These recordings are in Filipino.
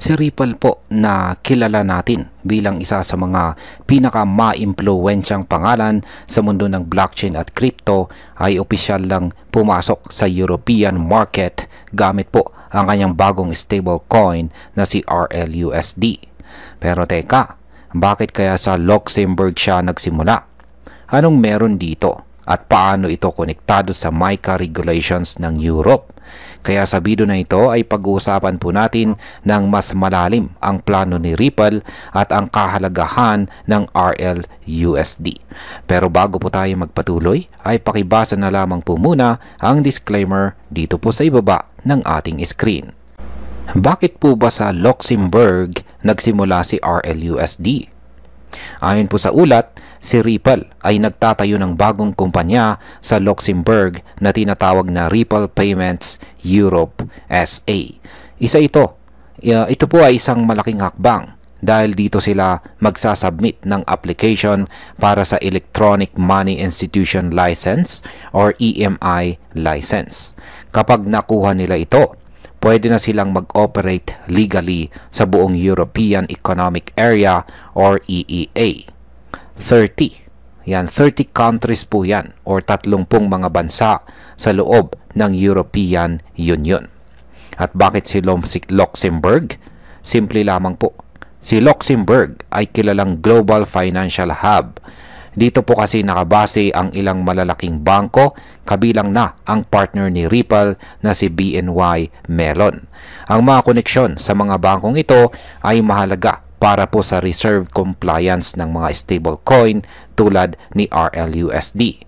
Si Ripple po na kilala natin bilang isa sa mga pinaka-ma-impluwensyang pangalan sa mundo ng blockchain at crypto ay opisyal lang pumasok sa European market gamit po ang kanyang bagong stablecoin na si RLUSD. Pero teka, bakit kaya sa Luxembourg siya nagsimula? Anong meron dito? At paano ito konektado sa MiCA regulations ng Europe? Kaya sa video na ito ay pag-uusapan po natin ng mas malalim ang plano ni Ripple at ang kahalagahan ng RLUSD. Pero bago po tayo magpatuloy ay pakibasa na lamang po muna ang disclaimer dito po sa ibaba ng ating screen. Bakit po ba sa Luxembourg nagsimula si RLUSD? Ayon po sa ulat, si Ripple ay nagtatayo ng bagong kumpanya sa Luxembourg na tinatawag na Ripple Payments Europe SA. Ito po ay isang malaking hakbang dahil dito sila magsasubmit ng application para sa Electronic Money Institution License or EMI license. Kapag nakuha nila ito, pwede na silang mag-operate legally sa buong European Economic Area or EEA. 30 countries po yan or 30 mga bansa sa loob ng European Union. At bakit si Luxembourg? Simple lamang po. Si Luxembourg ay kilalang global financial hub. Dito po kasi nakabase ang ilang malalaking bangko, kabilang na ang partner ni Ripple na si BNY Mellon. Ang mga koneksyon sa mga bangkong ito ay mahalaga para po sa reserve compliance ng mga stablecoin tulad ni RLUSD.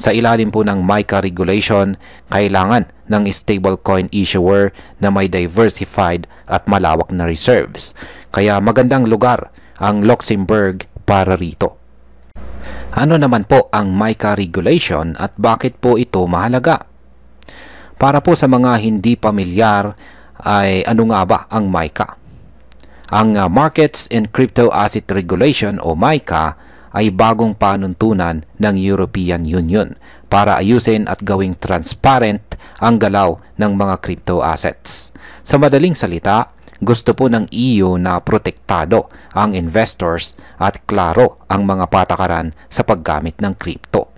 Sa ilalim po ng MiCA regulation, kailangan ng stablecoin issuer na may diversified at malawak na reserves. Kaya magandang lugar ang Luxembourg para rito. Ano naman po ang MiCA regulation at bakit po ito mahalaga? Para po sa mga hindi pamilyar ay ano nga ba ang MiCA? Ang Markets and Crypto Asset Regulation o MiCA ay bagong panuntunan ng European Union para ayusin at gawing transparent ang galaw ng mga crypto assets. Sa madaling salita, gusto po ng EU na protektado ang investors at klaro ang mga patakaran sa paggamit ng crypto.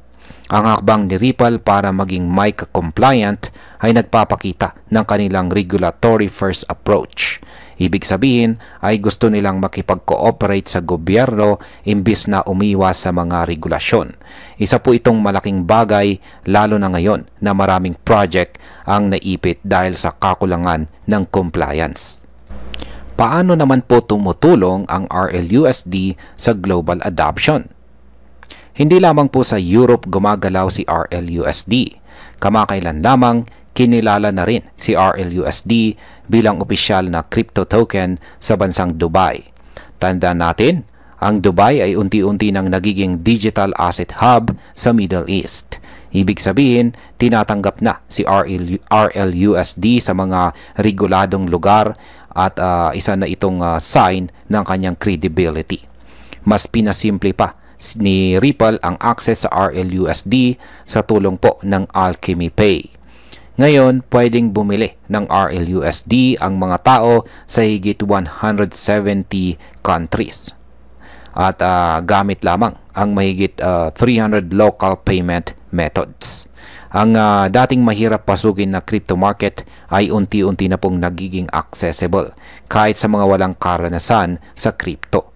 Ang hakbang ni Ripple para maging MiCA compliant ay nagpapakita ng kanilang regulatory first approach. Ibig sabihin ay gusto nilang makipag-cooperate sa gobyerno imbis na umiwas sa mga regulasyon. Isa po itong malaking bagay lalo na ngayon na maraming project ang naipit dahil sa kakulangan ng compliance. Paano naman po tumutulong ang RLUSD sa global adoption? Hindi lamang po sa Europe gumagalaw si RLUSD. Kamakailan lamang kinilala na rin si RLUSD bilang opisyal na crypto token sa bansang Dubai. Tandaan natin, ang Dubai ay unti-unti nang nagiging digital asset hub sa Middle East. Ibig sabihin, tinatanggap na si RLUSD sa mga reguladong lugar at isa na itong sign ng kanyang credibility. Mas pinasimple pa ni Ripple ang access sa RLUSD sa tulong po ng Alchemy Pay. Ngayon, pwedeng bumili ng RLUSD ang mga tao sa higit 170 countries. At gamit lamang ang mahigit 300 local payment methods. Ang dating mahirap pasukin na crypto market ay unti-unti na pong nagiging accessible kahit sa mga walang karanasan sa crypto.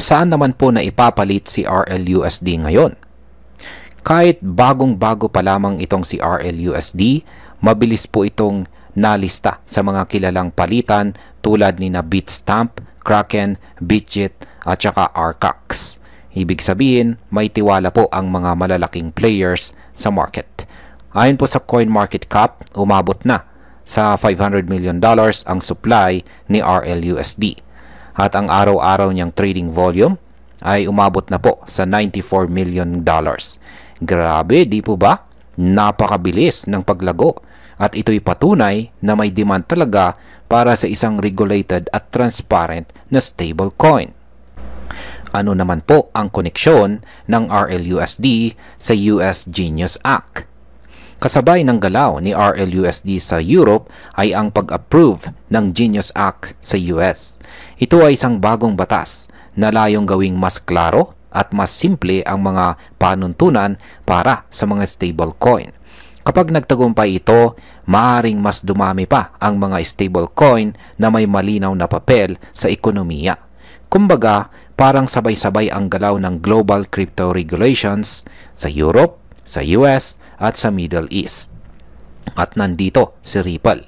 Saan naman po na ipapalit si RLUSD ngayon? Kahit bagong-bago pa lamang itong si RLUSD, mabilis po itong nalista sa mga kilalang palitan tulad ni na Bitstamp, Kraken, Bitget at saka Arcax. Ibig sabihin, may tiwala po ang mga malalaking players sa market. Ayon po sa CoinMarketCap, umabot na sa $500 million ang supply ni RLUSD. At ang araw-araw niyang trading volume ay umabot na po sa $94 million. Grabe, di po ba? Napakabilis ng paglago at ito'y patunay na may demand talaga para sa isang regulated at transparent na stablecoin. Ano naman po ang koneksyon ng RLUSD sa US Genius Act? Kasabay ng galaw ni RLUSD sa Europe ay ang pag-approve ng Genius Act sa US. Ito ay isang bagong batas na layong gawing mas klaro at mas simple ang mga panuntunan para sa mga stablecoin. Kapag nagtagumpay ito, maaring mas dumami pa ang mga stablecoin na may malinaw na papel sa ekonomiya. Kumbaga, parang sabay-sabay ang galaw ng global crypto regulations sa Europe, sa US at sa Middle East. At nandito si Ripple.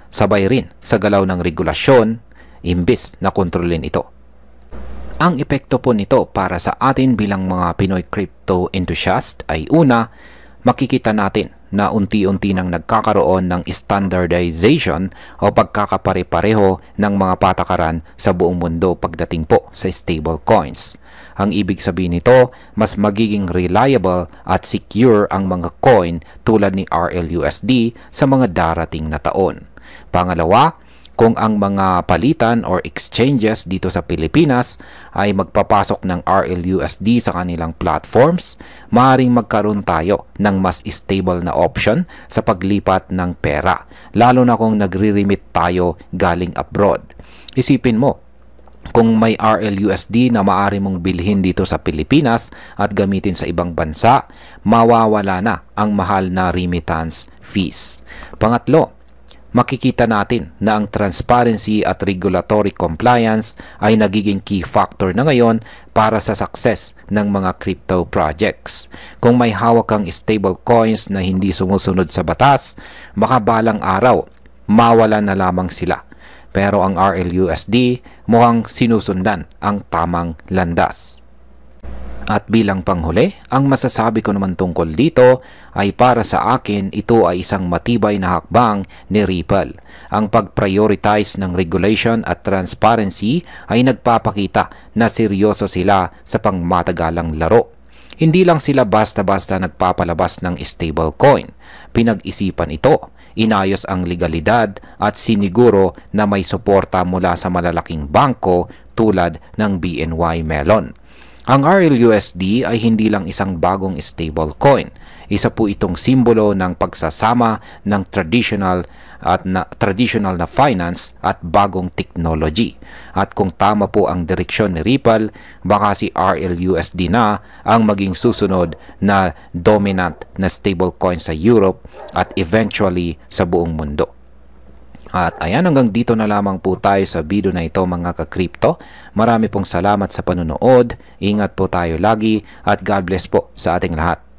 Sabay rin sa galaw ng regulasyon, imbis na kontrolin ito. Ang epekto po nito para sa atin bilang mga Pinoy crypto enthusiast ay una, makikita natin na unti-unti nang nagkakaroon ng standardization o pagkakapare-pareho ng mga patakaran sa buong mundo pagdating po sa stablecoins. Ang ibig sabihin nito, mas magiging reliable at secure ang mga coin tulad ni RLUSD sa mga darating na taon. Pangalawa, kung ang mga palitan or exchanges dito sa Pilipinas ay magpapasok ng RLUSD sa kanilang platforms, maaaring magkaroon tayo ng mas stable na option sa paglipat ng pera, lalo na kung nagre-remit tayo galing abroad. Isipin mo, kung may RLUSD na maaari mong bilhin dito sa Pilipinas at gamitin sa ibang bansa, mawawala na ang mahal na remittance fees. Pangatlo, makikita natin na ang transparency at regulatory compliance ay nagiging key factor na ngayon para sa success ng mga crypto projects. Kung may hawak kang stable coins na hindi sumusunod sa batas, baka balang araw mawala na lamang sila. Pero ang RLUSD mukhang sinusundan ang tamang landas. At bilang panghuli, ang masasabi ko naman tungkol dito ay para sa akin ito ay isang matibay na hakbang ni Ripple. Ang pag-prioritize ng regulation at transparency ay nagpapakita na seryoso sila sa pangmatagalang laro. Hindi lang sila basta-basta nagpapalabas ng stablecoin. Pinag-isipan ito, inayos ang legalidad at siniguro na may suporta mula sa malalaking bangko tulad ng BNY Mellon. Ang RLUSD ay hindi lang isang bagong stablecoin. Isa po itong simbolo ng pagsasama ng traditional na finance at bagong technology. At kung tama po ang direksyon ni Ripple, baka si RLUSD na ang maging susunod na dominant na stablecoin sa Europe at eventually sa buong mundo. At ayan, hanggang dito na lamang po tayo sa video na ito mga ka-crypto. Marami pong salamat sa panonood. Ingat po tayo lagi at God bless po sa ating lahat.